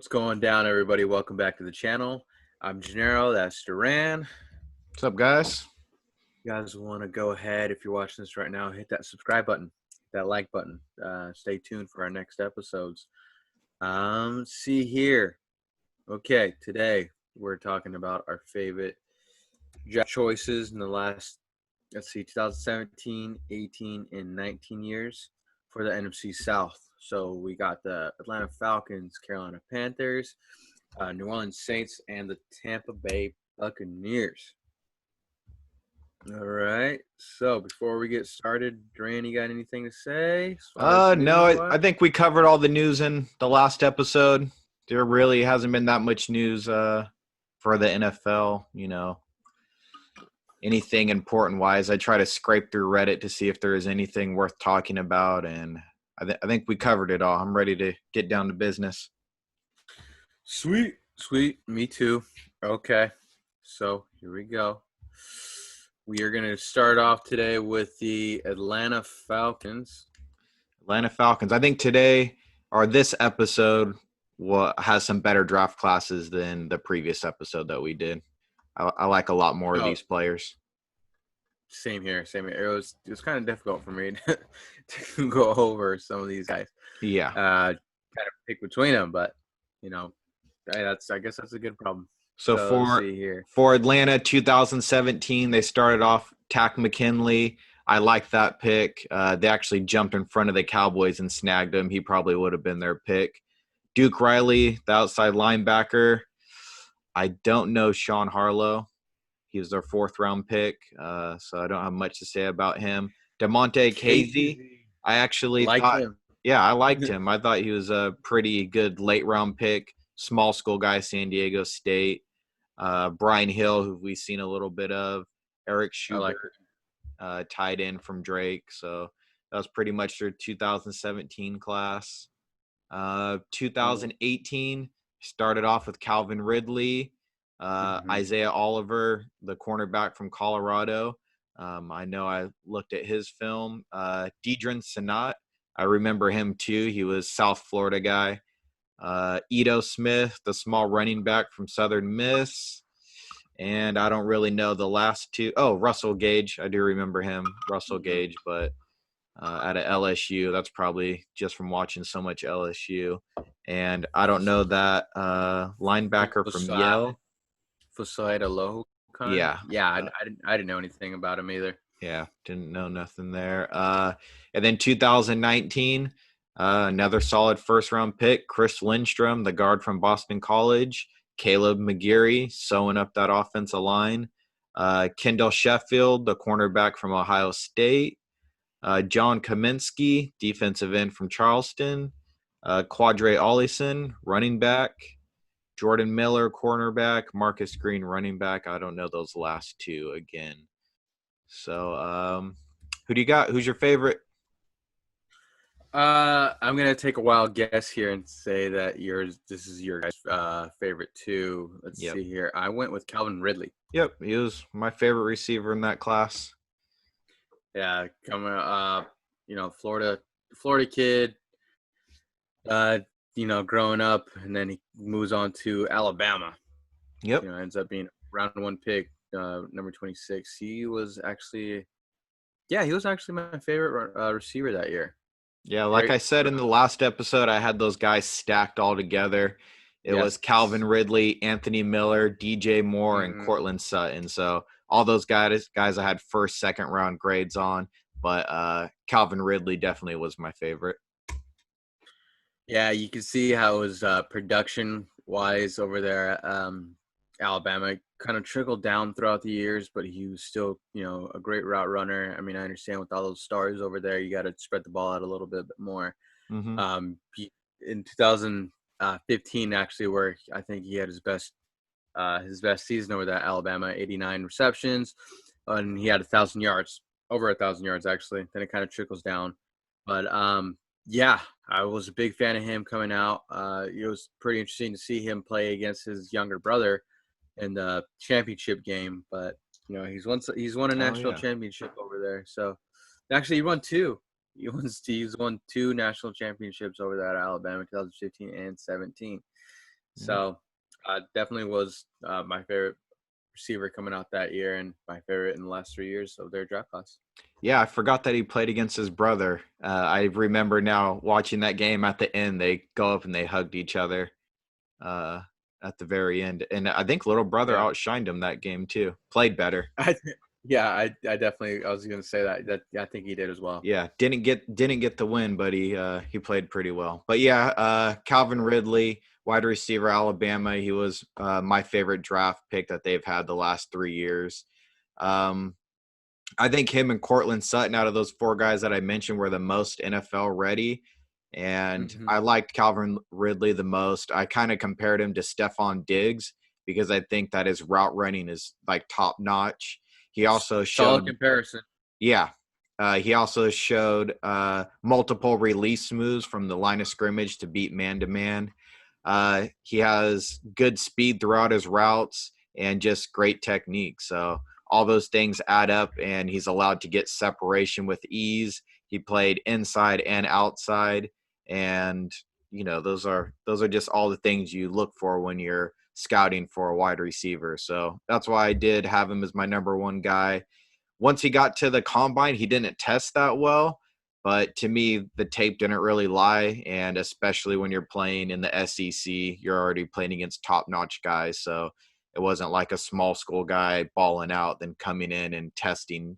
What's going down, everybody? Welcome back to the channel. I'm Genaro. That's Duran. What's up, guys? You guys want to go ahead, if you're watching this right now, hit that subscribe button, hit that like button. Stay tuned for our next episodes. Let's see here. Okay, today we're talking about our favorite draft choices in the last, 2017, 18, and 19 years for the NFC South. So we got the Atlanta Falcons, Carolina Panthers, New Orleans Saints, and the Tampa Bay Buccaneers. All right. So before we get started, Duran, you got anything to say? No, I think we covered all the news in the last episode. There really hasn't been that much news for the NFL, anything important wise. I try to scrape through Reddit to see if there is anything worth talking about, and I think we covered it all. I'm ready to get down to business. Sweet. Me too. Okay. So here we go. We are going to start off today with the Atlanta Falcons. I think today, or this episode, has some better draft classes than the previous episode that we did. I like a lot more of these players. Same here. It was kind of difficult for me to go over some of these guys. Yeah. Kind of pick between them, but I guess that's a good problem. So for Atlanta 2017, they started off Takk McKinley. I like that pick. They actually jumped in front of the Cowboys and snagged him. He probably would have been their pick. Duke Riley, the outside linebacker. I don't know Sean Harlow. He was their fourth-round pick, so I don't have much to say about him. DeMonte Casey, I actually thought him. Yeah, I liked him. I thought he was a pretty good late-round pick. Small school guy, San Diego State. Brian Hill, who we've seen a little bit of. Eric Schubert, tied in from Drake. So that was pretty much their 2017 class. 2018 started off with Calvin Ridley. Isaiah Oliver, the cornerback from Colorado. I know I looked at his film. Deidrin Senat, I remember him too. He was South Florida guy. Ito Smith, the small running back from Southern Miss. And I don't really know the last two. Oh, Russell Gage. I do remember him, Russell Gage, but out of LSU. That's probably just from watching so much LSU. And I don't know that linebacker from Yale. Fusaida Loho. Yeah. I didn't know anything about him either. Yeah, didn't know nothing there. And then 2019, another solid first-round pick, Chris Lindstrom, the guard from Boston College. Caleb McGarry, sewing up that offensive line. Kendall Sheffield, the cornerback from Ohio State. John Kaminsky, defensive end from Charleston. Quadre Ollison, running back. Jordan Miller, cornerback. Marcus Green, running back. I don't know those last two again. So, who do you got? Who's your favorite? I'm gonna take a wild guess here and say that this is your guys' favorite too. Let's see here. I went with Calvin Ridley. Yep, he was my favorite receiver in that class. Yeah, coming Florida kid. Growing up, and then he moves on to Alabama. Yep. Ends up being round one pick, number 26. He was actually my favorite receiver that year. Yeah, like I said in the last episode, I had those guys stacked all together. It was Calvin Ridley, Anthony Miller, DJ Moore, and Cortland Sutton. So all those guys I had first, second round grades on, but Calvin Ridley definitely was my favorite. Yeah, you can see how his production-wise over there at Alabama kind of trickled down throughout the years, but he was still, a great route runner. I mean, I understand with all those stars over there, you got to spread the ball out a little bit more. Mm-hmm. In 2015, actually, where I think he had his best season over there at Alabama, 89 receptions, and he had 1,000 yards, over 1,000 yards actually. Then it kind of trickles down, but yeah, I was a big fan of him coming out. It was pretty interesting to see him play against his younger brother in the championship game. But he's won a national championship over there. So actually, he won two. He's won two national championships over there at Alabama, 2015 and 17. Yeah. So definitely was my favorite receiver coming out that year and my favorite in the last 3 years of their draft class. Yeah, I forgot that he played against his brother. I remember now watching that game at the end. They go up and they hugged each other uh, at the very end. And I think little brother Yeah. outshined him that game too. Played better. I definitely, I was going to say that I think he did as well. Yeah, didn't get the win, but he played pretty well. But yeah, Calvin Ridley, wide receiver, Alabama. He was my favorite draft pick that they've had the last 3 years. Um, I think him and Cortland Sutton, out of those four guys that I mentioned, were the most NFL ready. And Hmm. I liked Calvin Ridley the most. I kind of compared him to Stephon Diggs because I think that his route running is like top notch. He also Solid showed, comparison. yeah, he also showed multiple release moves from the line of scrimmage to beat man to man. He has good speed throughout his routes and just great technique. So all those things add up, and he's allowed to get separation with ease. He played inside and outside, and those are just all the things you look for when you're scouting for a wide receiver. So that's why I did have him as my number one guy. Once he got to the combine, he didn't test that well. But to me, the tape didn't really lie. And especially when you're playing in the SEC, you're already playing against top notch guys. So it wasn't like a small school guy balling out, then coming in and testing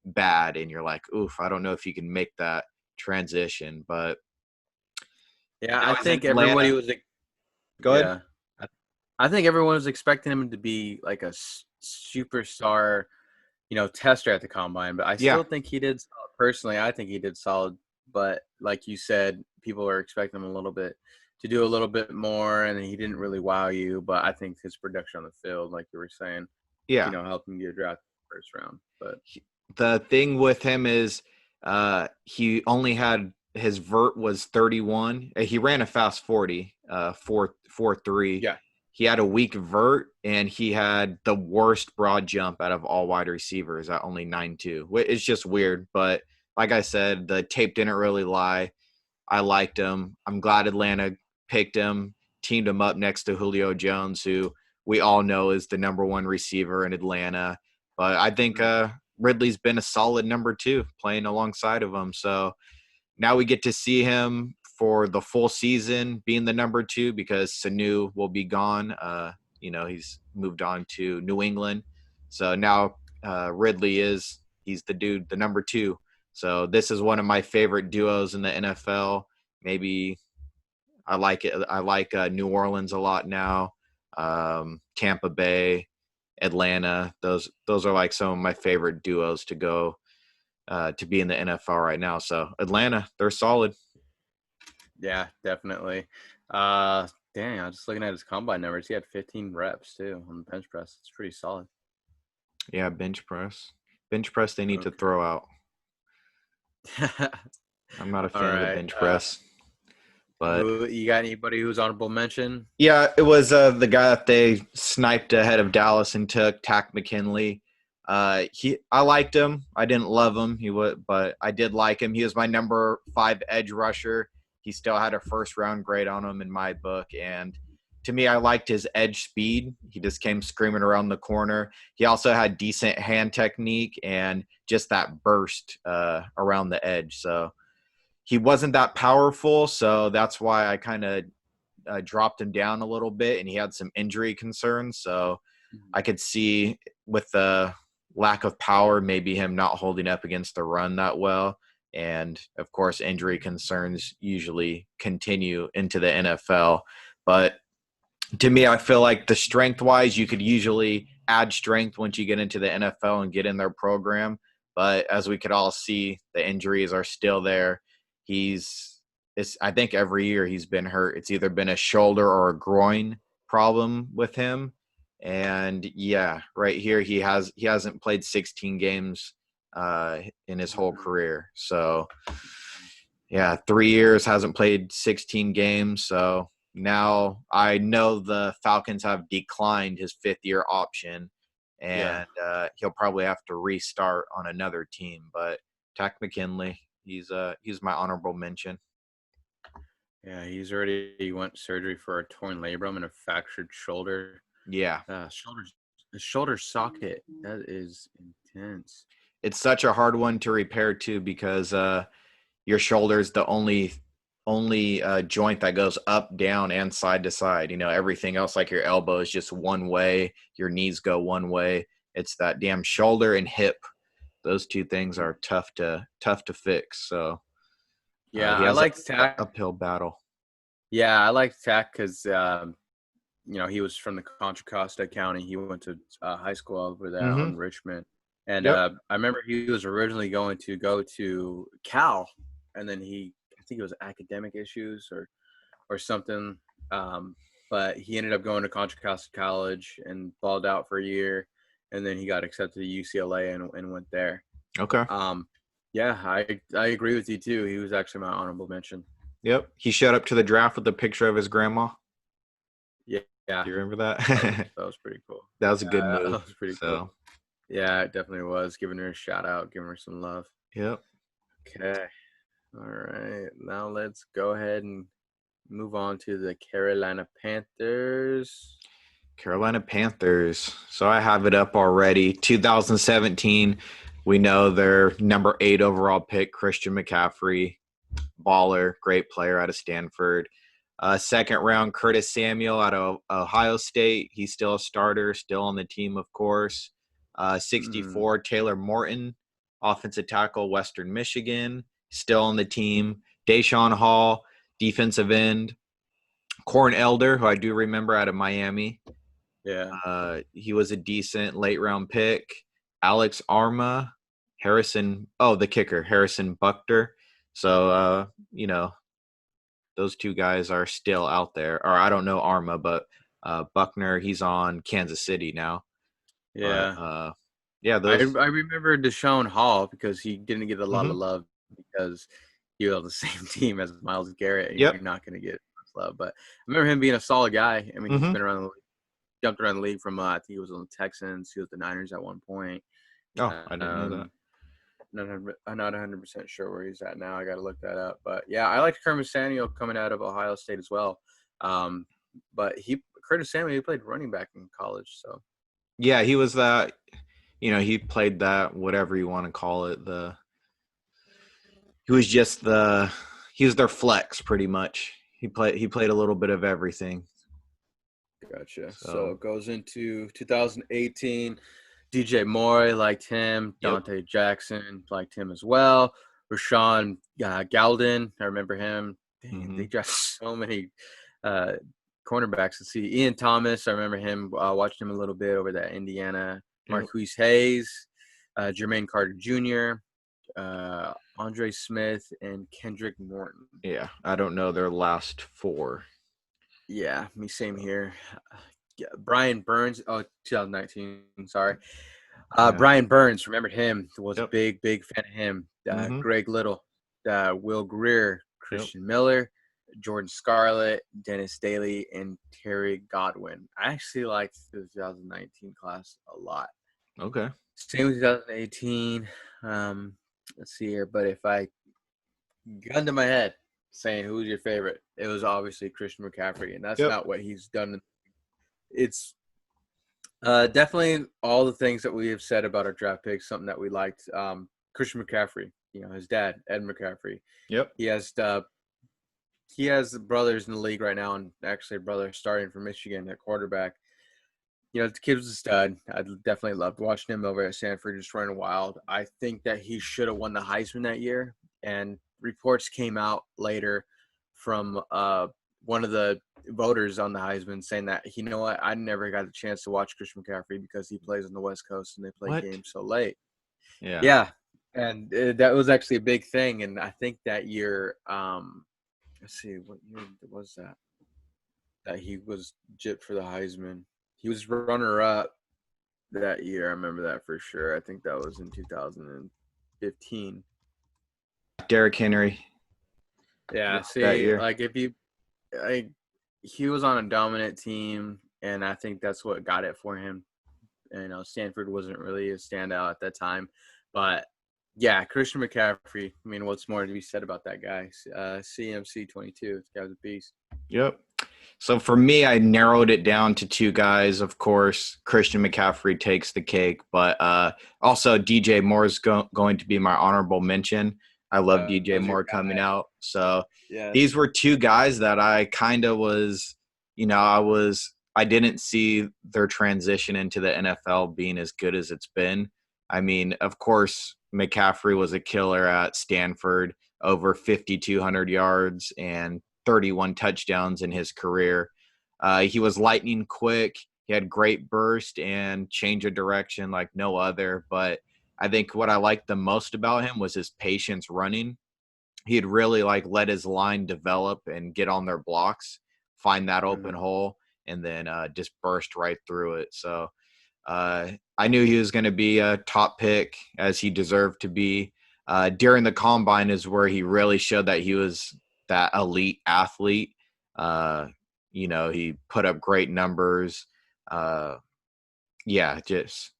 bad. And you're like, oof, I don't know if you can make that transition. But Yeah, now I he's in think Atlanta. everybody was. Go ahead. Yeah, I think everyone was expecting him to be like a superstar, tester at the combine. But I Yeah. still think he did solid. Personally, I think he did solid. But like you said, people were expecting him a little bit to do a little bit more, and he didn't really wow you. But I think his production on the field, like you were saying, Yeah. helped him get drafted first round. But The thing with him is he only had his vert was 31. He ran a fast 40, 4.43. yeah, He had a weak vert, and he had the worst broad jump out of all wide receivers at only 9.2. It's just weird, but like I said, the tape didn't really lie. I liked him. I'm glad Atlanta picked him, teamed him up next to Julio Jones, who we all know is the number one receiver in Atlanta. But I think mhm. Ridley's been a solid number two playing alongside of him. So now we get to see him for the full season being the number two because Sanu will be gone. He's moved on to New England. So now Ridley he's the dude, the number two. So this is one of my favorite duos in the NFL. Maybe I like it. I like New Orleans a lot now. Tampa Bay, Atlanta. Those are like some of my favorite duos to go to be in the NFL right now. So Atlanta, they're solid. Yeah, definitely. Dang, I was just looking at his combine numbers. He had 15 reps too on the bench press. It's pretty solid. Yeah, bench press. Bench press they need to Okay. throw out. I'm not a All fan of the right. bench press. But Who you got? Anybody who's honorable mention? yeah, it was the guy that they sniped ahead of Dallas and took, Tack McKinley. I liked him. I didn't love him. But I did like him. He was my number 5 edge rusher. He still had a first round grade on him in my book, and to me, I liked his edge speed. He just came screaming around the corner. He also had decent hand technique and just that burst around the edge. So he wasn't that powerful. So that's why I kind of dropped him down a little bit, and he had some injury concerns. So I could see with the lack of power, maybe him not holding up against the run that well. And of course, injury concerns usually continue into the NFL. But to me, I feel like the strength wise, you could usually add strength once you get into the NFL and get in their program. But as we could all see, the injuries are still there. I think every year he's been hurt. It's either been a shoulder or a groin problem with him. And yeah, right here he hasn't played 16 games in his whole career. So yeah, 3 years hasn't played 16 games. So now I know the Falcons have declined his 5th-year option, Yeah. and he'll probably have to restart on another team. But Tack McKinley, he's my honorable mention. Yeah, he went surgery for a torn labrum and a fractured shoulder. Yeah. Shoulder socket. That is intense. It's such a hard one to repair too because your shoulder is the only joint that goes up, down, and side to side. Everything else like your elbow is just one way. Your knees go one way. It's that damn shoulder and hip. Those two things are tough to fix. So Yeah, he I has an liked Tack. uphill battle. Yeah, I liked Tack because he was from the Contra Costa County. He went to high school over there Mm-hmm. on Richmond, and Yep. I remember he was originally going to go to Cal, and then I think it was academic issues or something, but he ended up going to Contra Costa College and balled out for a year, and then he got accepted to UCLA and went there. Okay. Yeah, I agree with you too. He was actually my honorable mention. Yep. He showed up to the draft with a picture of his grandma. Yeah, Do you remember that? that was pretty cool. That was a good That move. was pretty cool. So, Yeah, it definitely was. Giving her a shout out, giving her some love. yep. Okay. All right. Now let's go ahead and move on to the Carolina Panthers. Carolina Panthers. So I have it up already. 2017. We know their number 8 overall pick, Christian McCaffrey, baller, great player out of Stanford. Second round, Curtis Samuel out of Ohio State. He's still a starter, still on the team, of course. 64, Taylor Morton, offensive tackle, Western Michigan, still on the team. Deshaun Hall, defensive end. Corn Elder, who I do remember out of Miami. Yeah. He was a decent late round pick. Alex Arma, the kicker, Harrison Buckner. So, those two guys are still out there. Or I don't know Arma, but Buckner, he's on Kansas City now. Yeah. But, I those. remember Deshaun Hall because he didn't get a lot Mm-hmm. of love because he was on the same team as Myles Garrett. And Yep. You're not going to get much love. But I remember him being a solid guy. I mean, he's Mm-hmm. been around the league, jumped around the league from, I think he was on the Texans. He was the Niners at one point. Oh, I didn't know that. I'm not 100% sure where he's at now. I got to look that up. But yeah, I liked Curtis Samuel coming out of Ohio State as well. But Curtis Samuel, he played running back in college. So Yeah, he was that. He played that, whatever you want to call it. He was their flex pretty much. He played a little bit of everything. gotcha. So it goes into 2018. DJ Moore liked him. Yep. Dante Jackson liked him as well. Rashawn Galden, I remember him. Dang, they drafted so many cornerbacks. Let's see. Ian Thomas, I remember him. Watched him a little bit over that Indiana. Marquise Hayes, Jermaine Carter Jr., Andre Smith, and Kendrick Norton. Yeah, I don't know their last 4. Yeah, me same here. Brian Burns. 2019. Sorry. Brian Burns, remembered him. Was a big fan of him. Greg Little, Will Greer, Christian Miller, Jordan Scarlett, Dennis Daly, and Terry Godwin. I actually liked the 2019 class a lot. Okay. Same with 2018. Let's see here. But if I gun to my head saying who's your favorite, it was obviously Christian McCaffrey, and that's not what he's done. It's definitely all the things that we have said about our draft picks, something that we liked. Christian McCaffrey, his dad, Ed McCaffrey. Yep. He has brothers in the league right now, and actually a brother starting for Michigan at quarterback. The kid was a stud. I definitely loved watching him over at Stanford, just running wild. I think that he should have won the Heisman that year, and reports came out later from one of the voters on the Heisman saying that, I never got a chance to watch Christian McCaffrey because he plays on the West Coast and they play games so late. Yeah. And that was actually a big thing. And I think that year, let's see, what year was that? That he was gypped for the Heisman. He was runner-up that year. I remember that for sure. I think that was in 2015. Derrick Henry. Yeah, see, like he was on a dominant team, and I think that's what got it for him. Stanford wasn't really a standout at that time, but Yeah, Christian McCaffrey. I mean, what's more to be said about that guy? CMC 22. This guy was a beast. Yep. So for me, I narrowed it down to two guys. Of course, Christian McCaffrey takes the cake, but also DJ Moore is going to be my honorable mention. I love DJ Those are Moore coming guys. out. So Yes. these were two guys that I kind of was, I didn't see their transition into the NFL being as good as it's been. I mean, of course, McCaffrey was a killer at Stanford, over 5,200 yards and 31 touchdowns in his career. He was lightning quick. He had great burst and change of direction like no other. But I think what I liked the most about him was his patience running. He'd really let his line develop and get on their blocks, find that open hole, and then just burst right through it. So I knew he was going to be a top pick, as he deserved to be. During the combine is where he really showed that he was that elite athlete. He put up great numbers. Just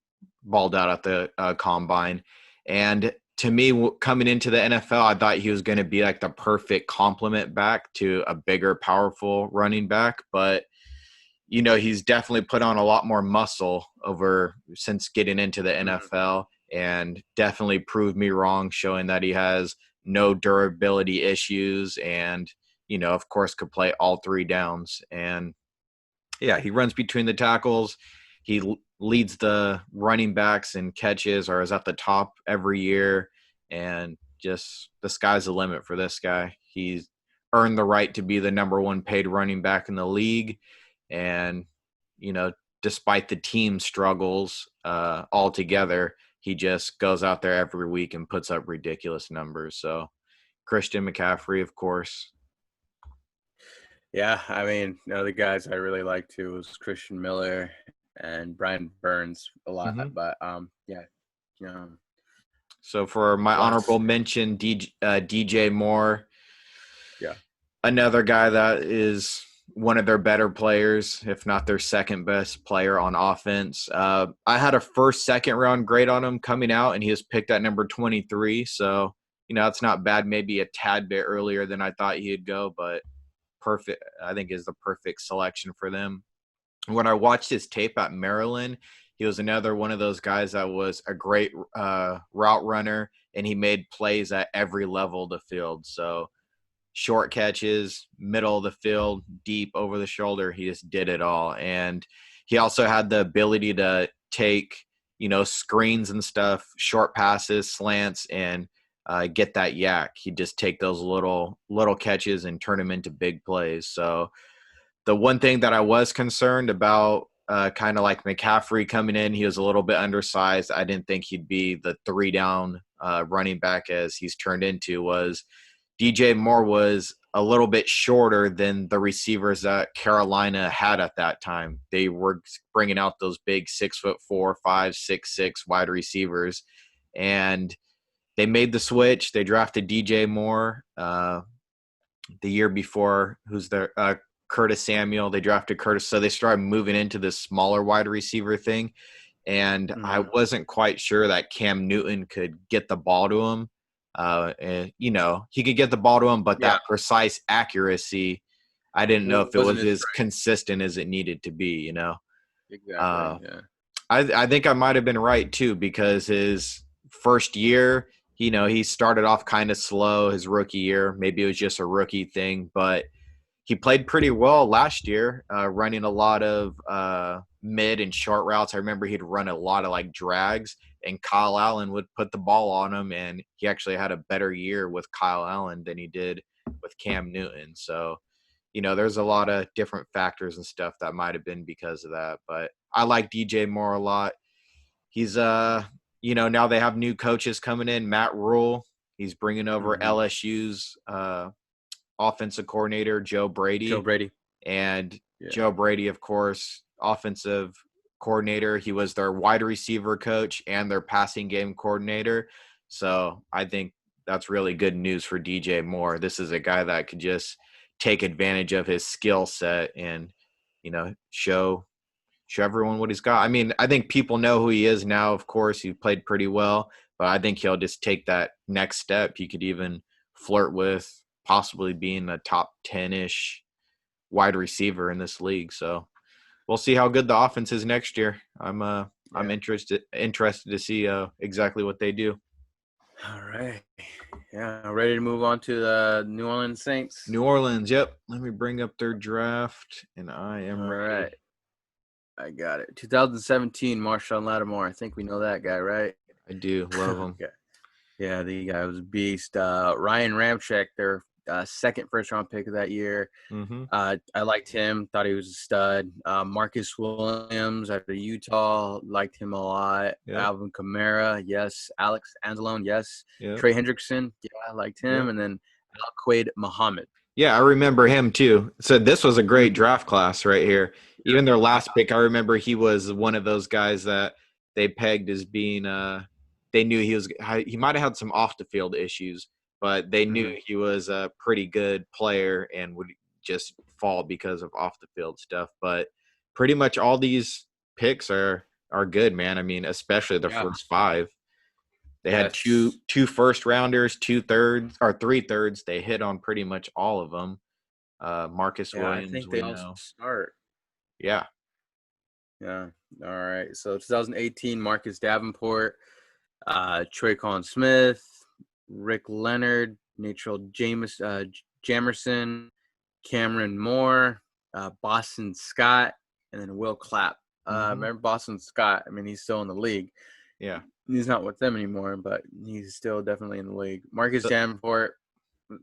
balled out at the combine. And to me, coming into the NFL, I thought he was going to be like the perfect complement back to a bigger, powerful running back. But he's definitely put on a lot more muscle over since getting into the NFL, and definitely proved me wrong, showing that he has no durability issues and, of course, could play all three downs. And yeah, he runs between the tackles. He leads the running backs in catches, or is at the top every year. And just the sky's the limit for this guy. He's earned the right to be the number one paid running back in the league. And, despite the team struggles altogether, he just goes out there every week and puts up ridiculous numbers. So Christian McCaffrey, of course. Yeah, I mean, the guys I really liked too was Christian Miller and Brian Burns a lot. Mm-hmm. But So for my honorable mention, DJ Moore. Yeah. Another guy that is one of their better players, if not their second best player on offense. I had a second round grade on him coming out, and he was picked at number 23. So, it's not bad, maybe a tad bit earlier than I thought he'd go, but perfect. I think is the perfect selection for them. When I watched his tape at Maryland, he was another one of those guys that was a great route runner, and he made plays at every level of the field. So, short catches, middle of the field, deep, over the shoulder. He just did it all. And he also had the ability to take, screens and stuff, short passes, slants, and get that yak. He'd just take those little catches and turn them into big plays. So the one thing that I was concerned about, kind of like McCaffrey coming in, he was a little bit undersized. I didn't think he'd be the 3-down running back as he's turned into, was DJ Moore was a little bit shorter than the receivers that Carolina had at that time. They were bringing out those big 6'4", 5', 6'6" wide receivers, and they made the switch. They drafted DJ Moore the year before. Who's there? Curtis Samuel. They drafted Curtis, so they started moving into this smaller wide receiver thing. And I wasn't quite sure that Cam Newton could get the ball to him. And, he could get the ball to him, but that precise accuracy, I didn't know if it was as consistent as it needed to be, Exactly. I think I might have been right too, because his first year, he started off kind of slow his rookie year. Maybe it was just a rookie thing, but he played pretty well last year, running a lot of mid and short routes. I remember he'd run a lot of drags, and Kyle Allen would put the ball on him, and he actually had a better year with Kyle Allen than he did with Cam Newton. So, there's a lot of different factors and stuff that might have been because of that. But I like DJ Moore a lot. He's, now they have new coaches coming in. Matt Rule, he's bringing over LSU's offensive coordinator, Joe Brady. And Joe Brady, of course, offensive coordinator. He was their wide receiver coach and their passing game coordinator. So I think that's really good news for DJ Moore. This is a guy that could just take advantage of his skill set and, show everyone what he's got. I mean, I think people know who he is now. Of course, he played pretty well, But I think he'll just take that next step. He could even flirt with possibly being a top 10-ish wide receiver in this league. So we'll see how good the offense is next year. I'm interested to see exactly what they do. All right. Yeah, ready to move on to the New Orleans Saints. New Orleans, yep. Let me bring up their draft, and I am ready. All right. I got it. 2017, Marshawn Lattimore. I think we know that guy, right? I do love him. Okay. Yeah, the guy was a beast. Ryan Ramczyk, their second first-round pick of that year. Mm-hmm. I liked him. Thought he was a stud. Marcus Williams out of Utah. Liked him a lot. Yep. Alvin Kamara. Yes. Alex Anzalone. Yes. Yep. Trey Hendrickson. Yeah, I liked him. Yep. And then Al-Quaid Muhammad. Yeah, I remember him too. So this was a great draft class right here. Even their last pick, I remember he was one of those guys that they pegged as being they knew he might have had some off the field issues, but they knew he was a pretty good player and would just fall because of off the field stuff. But pretty much all these picks are good, man. I mean, especially the first 5. They had two first rounders, 2 thirds or 3 thirds. They hit on pretty much all of them. Marcus Williams, I think they all start. Yeah. Yeah. All right. So 2018, Marcus Davenport, Traquan Smith, Rick Leonard, Natrell Jamerson, Cameron Moore, Boston Scott, and then Will Clapp. Remember Boston Scott? I mean, he's still in the league. Yeah. He's not with them anymore, but he's still definitely in the league. Marcus Davenport,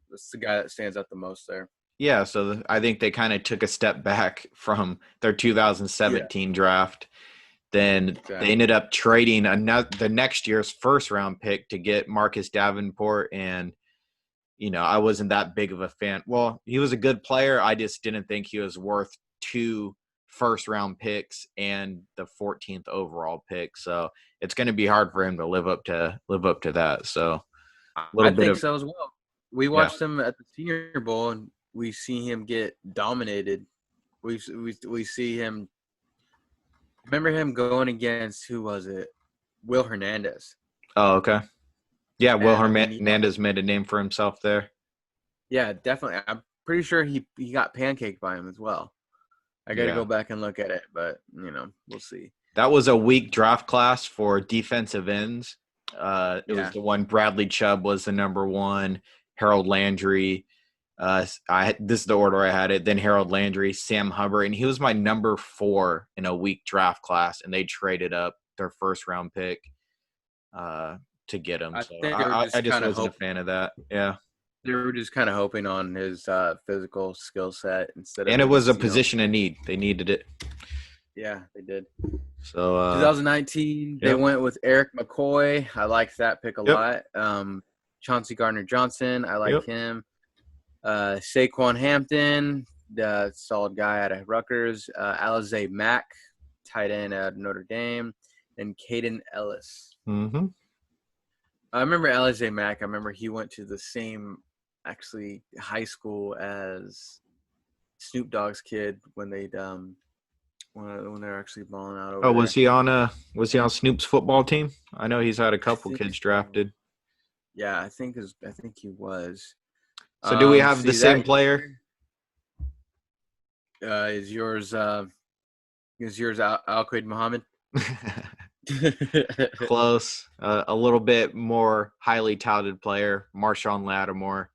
that's the guy that stands out the most there. Yeah, so I think they kind of took a step back from their 2017 draft. Then they ended up trading the next year's first-round pick to get Marcus Davenport, and, I wasn't that big of a fan. Well, he was a good player. I just didn't think he was worth 2 first-round picks and the 14th overall pick. So it's going to be hard for him to live up to that. So I think so as well. We watched him at the Senior Bowl, and we see him get dominated. We see him. Remember him going against, who was it? Will Hernandez. Oh, okay. Yeah, Will Hernandez made a name for himself there. Yeah, definitely. I'm pretty sure he got pancaked by him as well. I got to go back and look at it, but, we'll see. That was a weak draft class for defensive ends. It was the one. Bradley Chubb was the number 1. Harold Landry. This is the order I had it. Then Harold Landry, Sam Hubbard, and he was my number 4 in a weak draft class, and they traded up their first-round pick to get him. I just wasn't a fan of that. Yeah. They were just kind of hoping on his physical skill set instead of. And it was a position of need. They needed it. Yeah, they did. So 2019, they went with Eric McCoy. I liked that pick a lot. Chauncey Gardner-Johnson, I like him. Saquon Hampton, the solid guy out of Rutgers. Alize Mack, tight end out of Notre Dame. And Caden Ellis. Mm-hmm. I remember Alize Mack. I remember he went to the same, actually, high school as Snoop Dogg's kid when they'd when they're actually balling out. Over was he on Snoop's football team? I know he's had a couple kids drafted. Yeah, I think he was. So do we have the same player? Is yours Al-Quaid Muhammad? Close. A little bit more highly touted player, Marshawn Lattimore.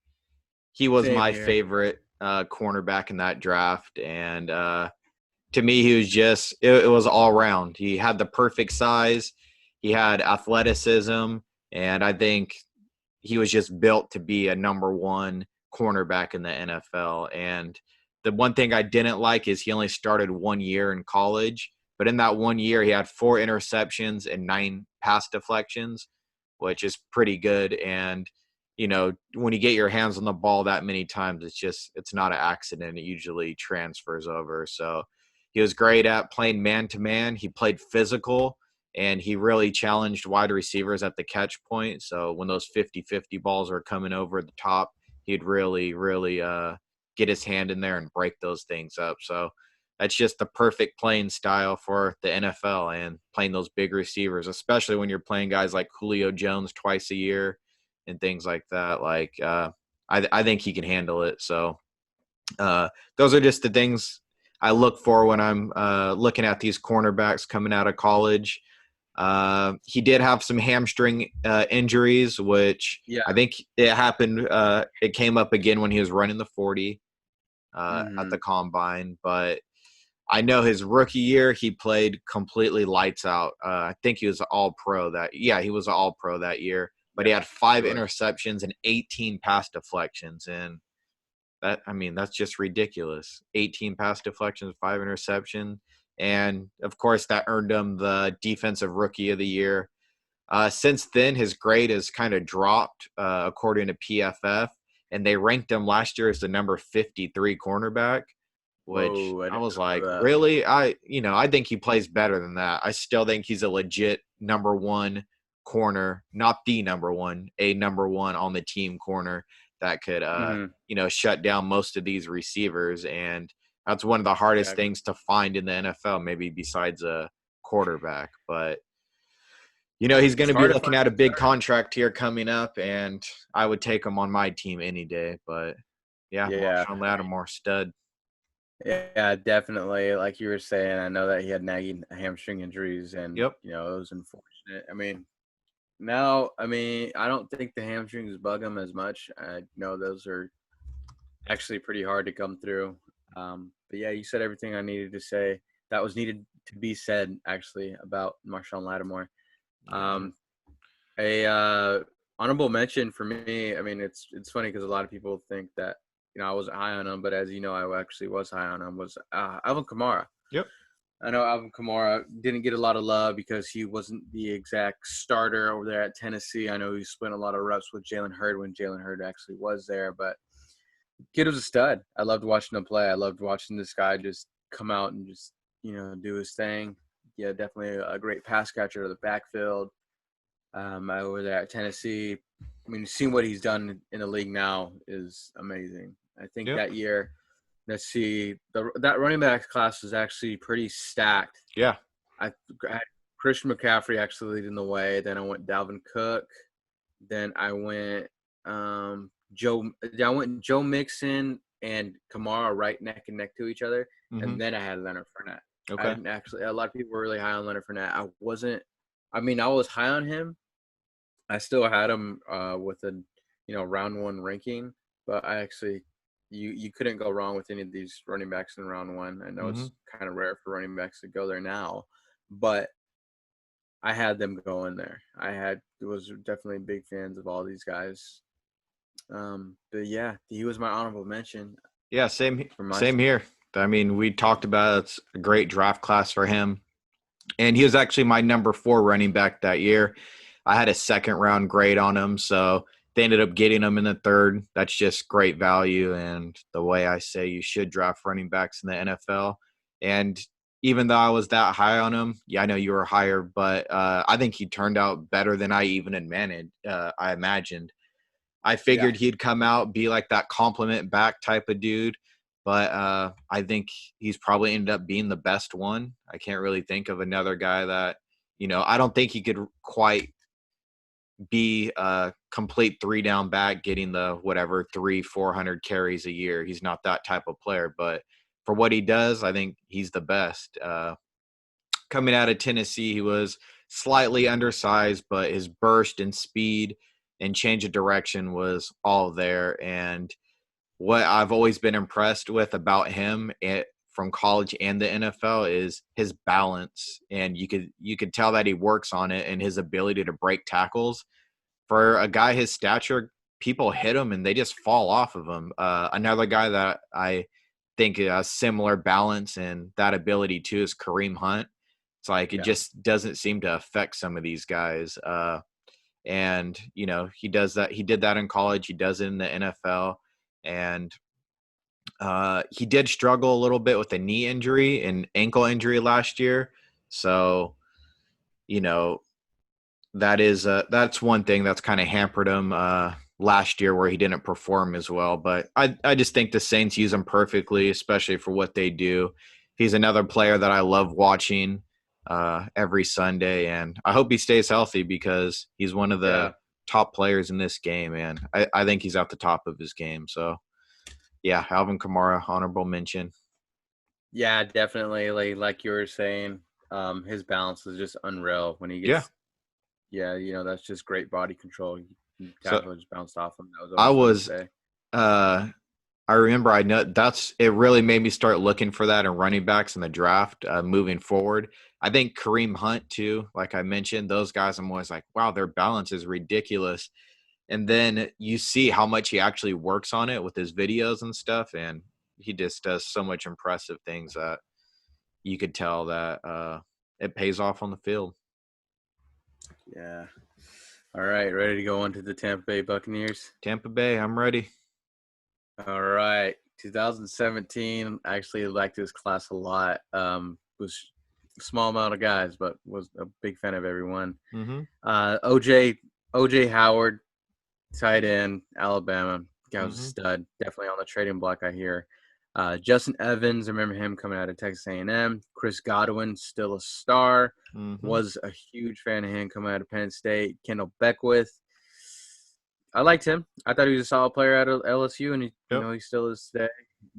He was my favorite cornerback in that draft, and to me, he was just it was all around. He had the perfect size, he had athleticism, and I think he was just built to be a number 1 cornerback in the NFL. And the one thing I didn't like is he only started 1 year in college. But in that 1 year, he had 4 interceptions and 9 pass deflections, which is pretty good. And, when you get your hands on the ball that many times, it's not an accident. It usually transfers over. So he was great at playing man-to-man. He played physical, and he really challenged wide receivers at the catch point. So when those 50-50 balls were coming over the top, he'd really, really get his hand in there and break those things up. So that's just the perfect playing style for the NFL and playing those big receivers, especially when you're playing guys like Julio Jones twice a year and things like that. Like, I think he can handle it. So those are just the things I look for when I'm looking at these cornerbacks coming out of college. He did have some hamstring injuries, which I think it happened. It came up again when he was running the 40 at the combine. But I know his rookie year, he played completely lights out. I think he was an all-pro he was an all-pro that year. But he had 5 interceptions and 18 pass deflections. And that's just ridiculous. 18 pass deflections, 5 interceptions. And, of course, that earned him the Defensive Rookie of the Year. Since then, his grade has kind of dropped, according to PFF. And they ranked him last year as the number 53 cornerback, which I was like, really? I think he plays better than that. I still think he's a legit number 1 corner, not the number 1, a number 1 on the team corner that could, shut down most of these receivers. And that's one of the hardest things to find in the NFL, maybe besides a quarterback. But, he's going to be looking at a big contract here coming up, and I would take him on my team any day. But, Marshawn Lattimore, stud. Yeah, definitely. Like you were saying, I know that he had nagging hamstring injuries, and, it was unfortunate. I don't think the hamstrings bug him as much. I know those are actually pretty hard to come through. But yeah, you said everything I needed to say that was needed to be said, actually, about Marshawn Lattimore. Honorable mention for me. It's funny because a lot of people think that I wasn't high on him, but as you know, I actually was high on him. Was Alvin Kamara? Yep. I know Alvin Kamara didn't get a lot of love because he wasn't the exact starter over there at Tennessee. I know he spent a lot of reps with Jalen Hurd when Jalen Hurd actually was there, but kid was a stud. I loved watching him play. I loved watching this guy just come out and just do his thing. Yeah, definitely a great pass catcher to the backfield. Over there at Tennessee, seeing what he's done in the league now is amazing. I think that year, let's see, that running back class was actually pretty stacked. Yeah. I had Christian McCaffrey actually leading the way. Then I went Dalvin Cook. Then I went Joe Mixon and Kamara right neck and neck to each other. Mm-hmm. And then I had Leonard Fournette. Okay. A lot of people were really high on Leonard Fournette. I was high on him. I still had him with a round 1 ranking, but I actually you couldn't go wrong with any of these running backs in round 1. I know it's kind of rare for running backs to go there now, but I had them go in there. Was definitely big fans of all these guys. But yeah, he was my honorable mention. Yeah, same here. We talked about it's a great draft class for him. And he was actually my number 4 running back that year. I had a 2nd round grade on him, so they ended up getting him in the 3rd. That's just great value, and the way I say you should draft running backs in the NFL. And even though I was that high on him, I know you were higher, but I think he turned out better than I even I imagined. I figured he'd come out, be like that compliment back type of dude. But I think he's probably ended up being the best one. I can't really think of another guy that, I don't think he could quite be a complete 3-down back getting the 300-400 carries a year. He's not that type of player. But for what he does, I think he's the best. Coming out of Tennessee, he was slightly undersized, but his burst and speed and change of direction was all there. And what I've always been impressed with about him from college and the NFL is his balance. And you could tell that he works on it and his ability to break tackles. For a guy his stature, people hit him and they just fall off of him. Another guy that I think has similar balance and that ability too is Kareem Hunt. It's like it just doesn't seem to affect some of these guys. And, he does that. He did that in college. He does it in the NFL. And he did struggle a little bit with a knee injury and ankle injury last year. So, that's one thing that's kind of hampered him last year where he didn't perform as well. But I just think the Saints use him perfectly, especially for what they do. he's another player that I love watching every Sunday, and I hope he stays healthy because he's one of the top players in this game, and I think he's at the top of his game. So, yeah, Alvin Kamara, honorable mention. Yeah, definitely. Like you were saying, his balance is just unreal when he gets. Yeah, that's just great body control. Tackle just bounced off him. That was always fun to say. I remember it really made me start looking for that in running backs in the draft moving forward. I think Kareem Hunt too, like I mentioned, those guys, I'm always like, wow, their balance is ridiculous. And then you see how much he actually works on it with his videos and stuff. And he just does so much impressive things that you could tell that it pays off on the field. Yeah. All right. Ready to go on to the Tampa Bay Buccaneers? Tampa Bay, I'm ready. All right. 2017, I actually liked this class a lot. Was a small amount of guys, but was a big fan of everyone. Mm-hmm. OJ Howard, tight end, Alabama. Guy was a stud. Definitely on the trading block, I hear. Justin Evans, I remember him coming out of Texas A&M. Chris Godwin, still a star. Was a huge fan of him coming out of Penn State. Kendall Beckwith. I liked him. I thought he was a solid player out of LSU, and he still is today.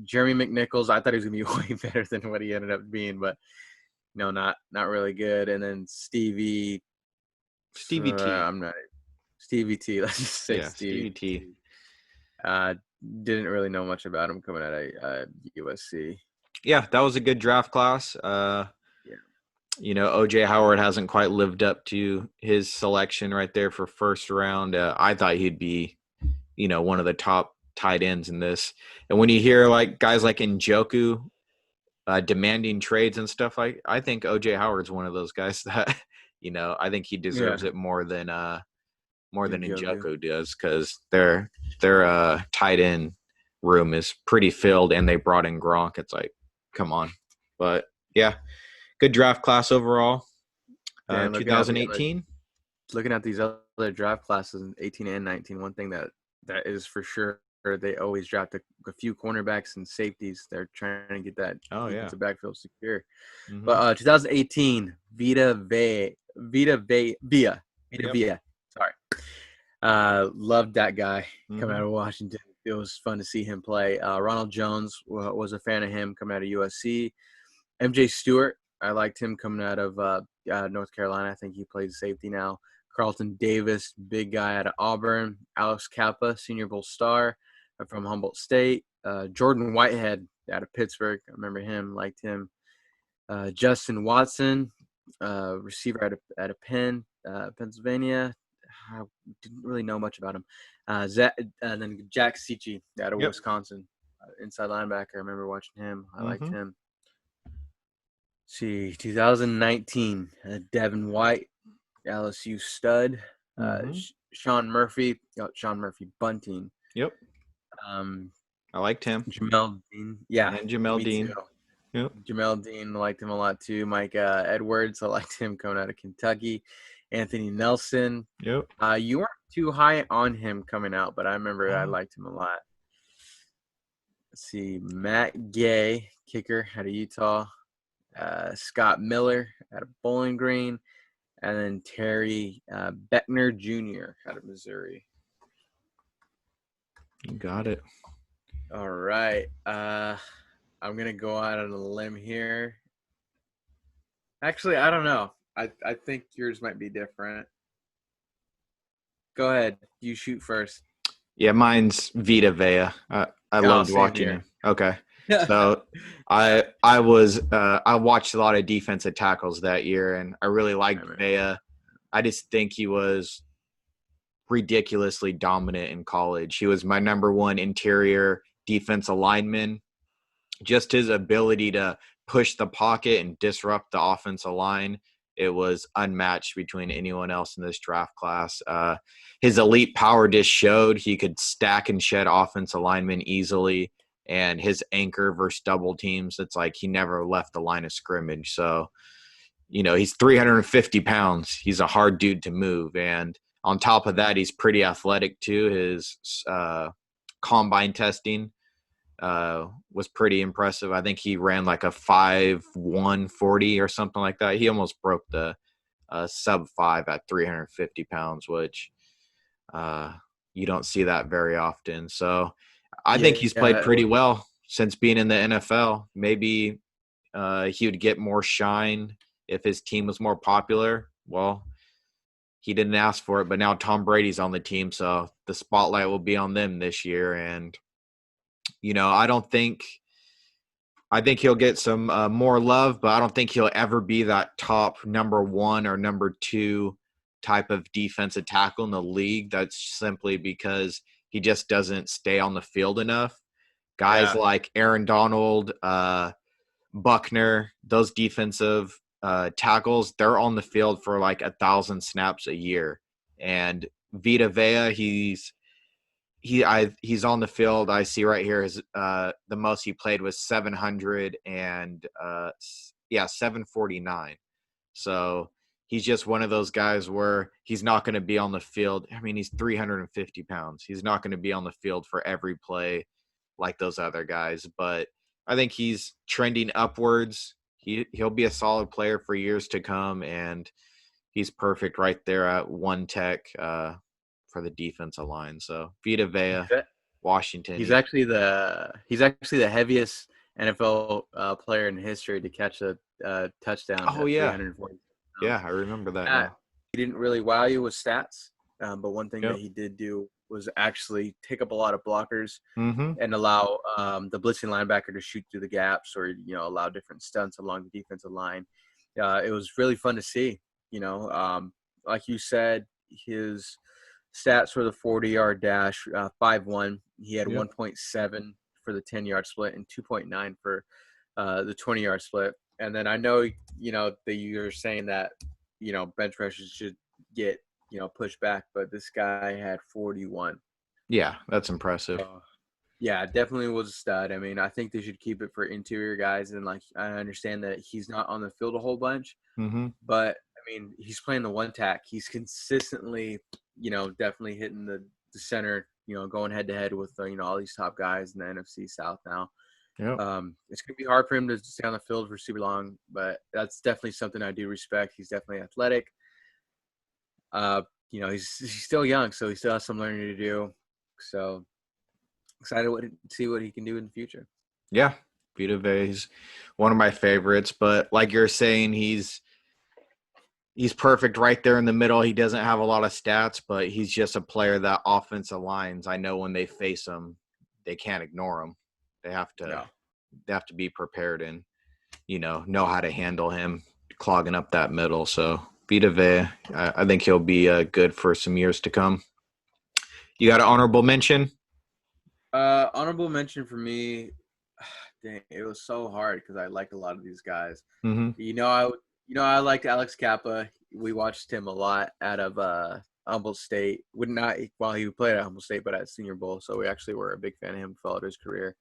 Jeremy McNichols, I thought he was going to be way better than what he ended up being, but not really good. And then Stevie T. Stevie T. Let's just say Stevie T. Didn't really know much about him coming out of USC. Yeah, that was a good draft class. OJ Howard hasn't quite lived up to his selection right there for first round. I thought he'd be, one of the top tight ends in this. And when you hear like guys like Njoku demanding trades and stuff, I think OJ Howard's one of those guys that, I think he deserves it more than Njoku does, because their tight end room is pretty filled, and they brought in Gronk. It's like, come on. But yeah, good draft class overall. 2018. Looking at these other draft classes in 18 and 19, one thing that is for sure, they always draft a few cornerbacks and safeties. They're trying to get that defensive backfield secure. But 2018, Vita Vea. Sorry. Loved that guy coming out of Washington. It was fun to see him play. Ronald Jones was a fan of him coming out of USC. MJ Stewart, I liked him coming out of North Carolina. I think he plays safety now. Carlton Davis, big guy out of Auburn. Alex Kappa, Senior Bowl star from Humboldt State. Jordan Whitehead out of Pittsburgh. I remember him, liked him. Justin Watson, receiver out of Penn, Pennsylvania. I didn't really know much about him. And then Jack Cicci out of Wisconsin, inside linebacker. I remember watching him. I liked him. See, 2019, Devin White, LSU stud. Sean Murphy Bunting. Yep. I liked him. Jamel Dean. Yeah. And Jamel Dean. Too. Yep. Jamel Dean, liked him a lot too. Mike Edwards, I liked him coming out of Kentucky. Anthony Nelson. Yep. You weren't too high on him coming out, but I remember I liked him a lot. Let's see. Matt Gay, kicker out of Utah. Scott Miller out of Bowling Green. And then Terry Beckner Jr. out of Missouri. You got it. All right. I'm going to go out on a limb here. Actually, I don't know. I think yours might be different. Go ahead. You shoot first. Yeah, mine's Vita Vea. I loved watching him. Okay. So I watched a lot of defensive tackles that year, and I really liked Vea. I just think he was ridiculously dominant in college. He was my number one interior defensive lineman. Just his ability to push the pocket and disrupt the offensive line, it was unmatched between anyone else in this draft class. His elite power just showed he could stack and shed offensive linemen easily. And his anchor versus double teams, it's like he never left the line of scrimmage. So, he's 350 pounds. He's a hard dude to move. And on top of that, he's pretty athletic too. His combine testing was pretty impressive. I think he ran like a 5.140 or something like that. He almost broke the sub 5 at 350 pounds, which you don't see that very often. So I think he's played Yeah. pretty well since being in the NFL. Maybe he would get more shine if his team was more popular. Well, he didn't ask for it, but now Tom Brady's on the team, so the spotlight will be on them this year. And I think he'll get some more love, but I don't think he'll ever be that top number 1 or number 2 type of defensive tackle in the league. That's simply because he just doesn't stay on the field enough. Guys Yeah. like Aaron Donald, Buckner, those defensive tackles, they're on the field for like 1,000 snaps a year. And Vita Vea, he's on the field. I see right here is the most he played was 749. So he's just one of those guys where he's not going to be on the field. I mean, he's 350 pounds. He's not going to be on the field for every play like those other guys, but I think he's trending upwards. He'll be a solid player for years to come, and he's perfect right there at one tech for the defensive line. So Vita Vea, Washington. He's actually the heaviest NFL player in history to catch a touchdown Oh at yeah, 340 pounds. yeah, I remember that now. He didn't really wow you with stats, but one thing Yep. that he did do was actually take up a lot of blockers Mm-hmm. and allow the blitzing linebacker to shoot through the gaps, or allow different stunts along the defensive line. It was really fun to see. Like you said, his stats for the 40-yard dash, 5.1. He had Yep. 1.7 for the 10-yard split and 2.9 for the 20-yard split. And then I know, that you're saying that, bench pressures should get, pushed back, but this guy had 41. Yeah, that's impressive. Yeah, definitely was a stud. I mean, I think they should keep it for interior guys. And, I understand that he's not on the field a whole bunch, Mm-hmm. but, I mean, he's playing the one tack. He's consistently, definitely hitting the center, going head-to-head with, all these top guys in the NFC South now. Yep. It's going to be hard for him to stay on the field for super long, but that's definitely something I do respect. He's definitely athletic. He's still young, so he still has some learning to do. So excited to see what he can do in the future. Yeah, Vita Vea is one of my favorites, but like you're saying, he's perfect right there in the middle. He doesn't have a lot of stats, but he's just a player that offensive lines, I know when they face him, they can't ignore him. They have to be prepared and, know how to handle him clogging up that middle. So Vita Vea, I think he'll be good for some years to come. You got an honorable mention? Honorable mention for me, dang, it was so hard because I like a lot of these guys. Mm-hmm. I liked Alex Kappa. We watched him a lot out of Humboldt State. Would not while he played at Humboldt State, but at Senior Bowl. So we actually were a big fan of him. Followed his career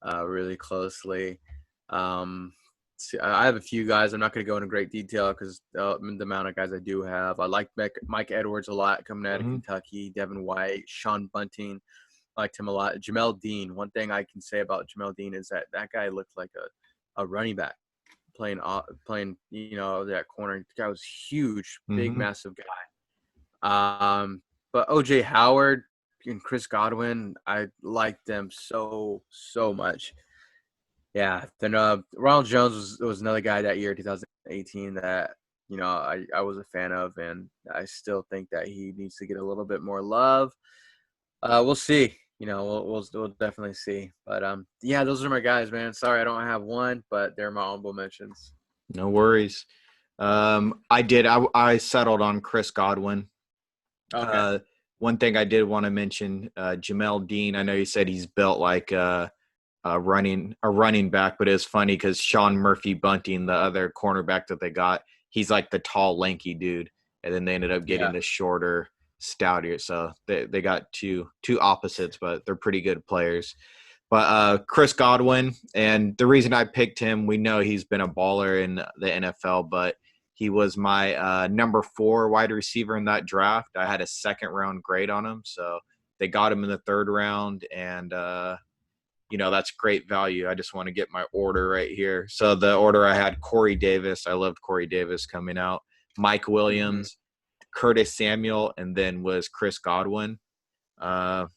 really closely. I have a few guys. I'm not going to go into great detail because the amount of guys I do have. I like Mike Edwards a lot coming out of Kentucky. Devin White, Sean Bunting. Liked him a lot. Jamel Dean. One thing I can say about Jamel Dean is that guy looked like a running back playing that corner. The guy was huge, big, massive guy. But OJ Howard and Chris Godwin, I liked them so much. Yeah. Then Ronald Jones was another guy that year, 2018, that I was a fan of, and I still think that he needs to get a little bit more love. We'll see. We'll definitely see. But yeah, those are my guys, man. Sorry, I don't have one, but they're my honorable mentions. No worries. I settled on Chris Godwin. Okay. One thing I did want to mention, Jamel Dean. I know you said he's built like a running back, but it's funny because Sean Murphy Bunting, the other cornerback that they got, he's like the tall, lanky dude, and then they ended up getting the shorter, stoutier. So they got two opposites, but they're pretty good players. But Chris Godwin, and the reason I picked him, we know he's been a baller in the NFL, but he was my number 4 wide receiver in that draft. I had a second round grade on him, so they got him in the 3rd round, and that's great value. I just want to get my order right here. So the order I had Corey Davis. I loved Corey Davis coming out. Mike Williams, Curtis Samuel, and then was Chris Godwin. I'm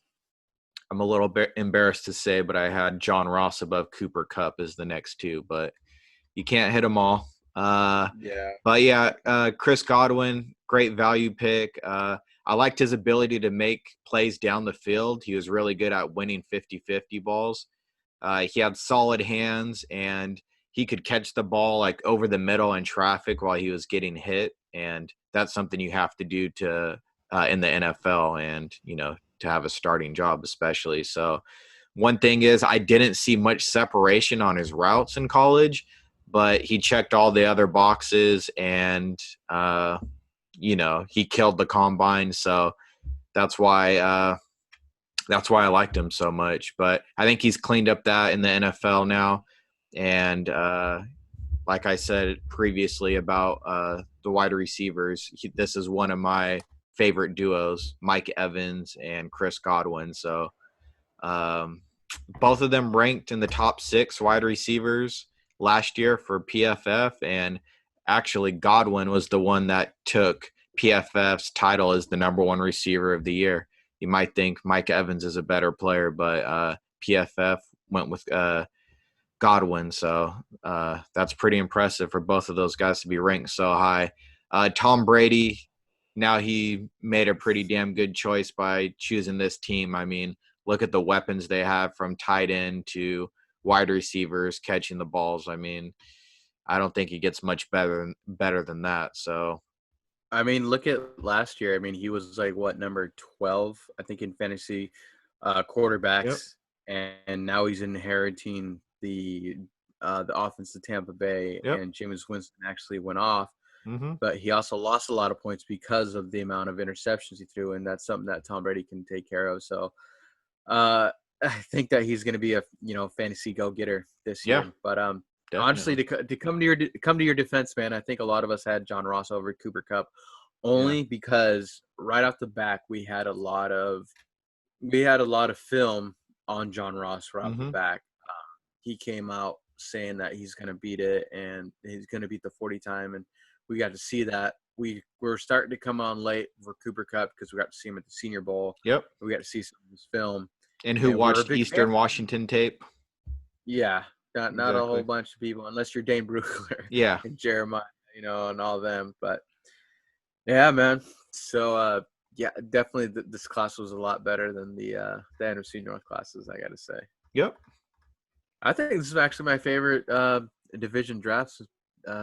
a little bit embarrassed to say, but I had John Ross above Cooper Kupp as the next two, but you can't hit them all. Yeah. But yeah, Chris Godwin, great value pick. I liked his ability to make plays down the field. He was really good at winning 50-50 balls. He had solid hands, and he could catch the ball like over the middle in traffic while he was getting hit. And that's something you have to do to in the NFL and, to have a starting job especially. So one thing is I didn't see much separation on his routes in college, but he checked all the other boxes and, he killed the combine. So that's why I liked him so much. But I think he's cleaned up that in the NFL now. And like I said previously about the wide receivers, this is one of my favorite duos, Mike Evans and Chris Godwin. So both of them ranked in the top 6 wide receivers last year for PFF, and actually Godwin was the one that took PFF's title as the number 1 receiver of the year. You might think Mike Evans is a better player, but PFF went with Godwin. So that's pretty impressive for both of those guys to be ranked so high. Tom Brady, now he made a pretty damn good choice by choosing this team. I mean, look at the weapons they have from tight end to wide receivers catching the balls. I mean, I don't think he gets much better than that. So, I mean, look at last year. I mean, he was like number 12, I think, in fantasy quarterbacks, and now he's inheriting the offense of Tampa Bay, and Jameis Winston actually went off. But he also lost a lot of points because of the amount of interceptions he threw, and that's something that Tom Brady can take care of. So I think that he's going to be a fantasy go-getter this year. But definitely. Honestly, to come to your defense, man, I think a lot of us had John Ross over Cooper Kupp only because right off the back we had a lot of film on John Ross right off the back. He came out saying that he's going to beat it and he's going to beat the 40 time, and we got to see that. We're starting to come on late for Cooper Kupp because we got to see him at the Senior Bowl. We got to see some of his film. And who watched Eastern Washington tape? Yeah, not a whole bunch of people, unless you're Dane Brugler. And Jeremiah, and all of them. But yeah, man. So definitely this class was a lot better than the NFC North classes, I got to say. I think this is actually my favorite division drafts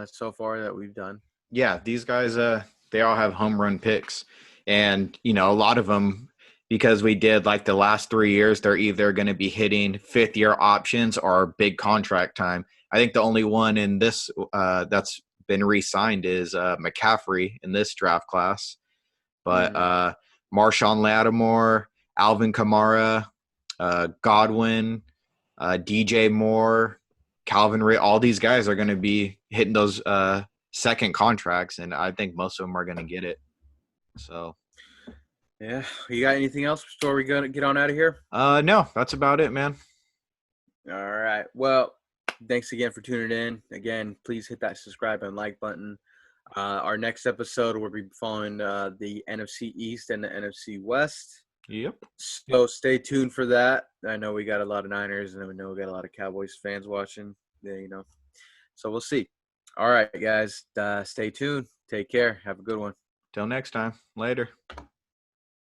so far that we've done. Yeah, these guys, they all have home run picks. And, a lot of them, because we did like the last 3 years, they're either going to be hitting 5th-year options or big contract time. I think the only one in this that's been re-signed is McCaffrey in this draft class. But Marshawn Lattimore, Alvin Kamara, Godwin, DJ Moore, Calvin Ray, all these guys are going to be hitting those second contracts, and I think most of them are going to get it. So, yeah, you got anything else before we get on out of here? No, that's about it, man. All right. Well, thanks again for tuning in. Again, please hit that subscribe and like button. Our next episode, we'll be following the NFC East and the NFC West. So stay tuned for that. I know we got a lot of Niners, and we know we got a lot of Cowboys fans watching. So we'll see. All right, guys. Stay tuned. Take care. Have a good one. Till next time. Later.